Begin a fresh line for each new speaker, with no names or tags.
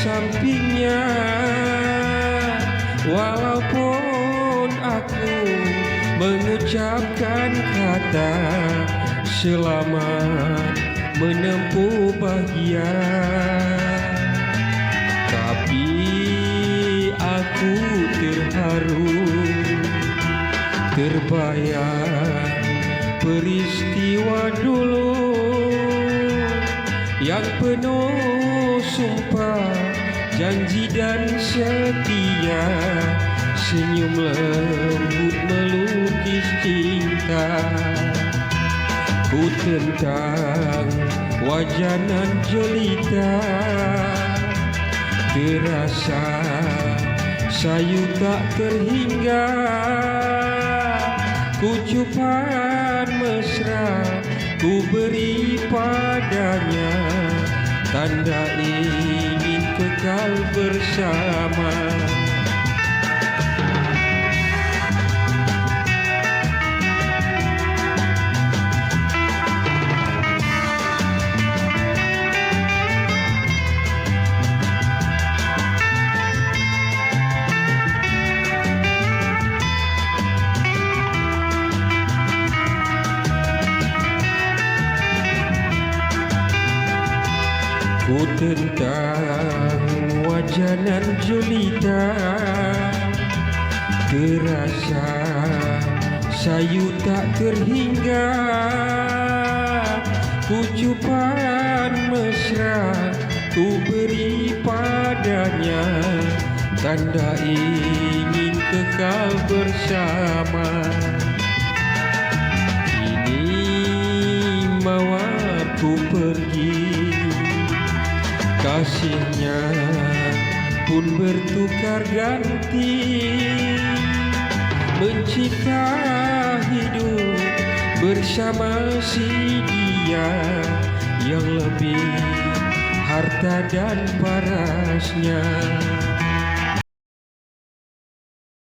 sampingnya. Walaupun aku mengucapkan kata selamat menempuh bahagia, tapi aku terharu terbayang peristiwa dulu yang penuh sumpah, janji dan setia. Senyum lembut melukis cinta. Ku tentang wajah nan jelita, terasa sayu tak terhingga. Ucapan mesra ku beri padanya, tanda ingin kekal bersama. Ku tentang wajah nan jelita, terasa sayu tak terhingga. Ucapan mesra ku beri padanya, tanda ingin kekal bersama. Kini mawar ku pergi, kasihnya pun bertukar ganti, mencipta hidup bersama si dia yang lebih harta dan parasnya.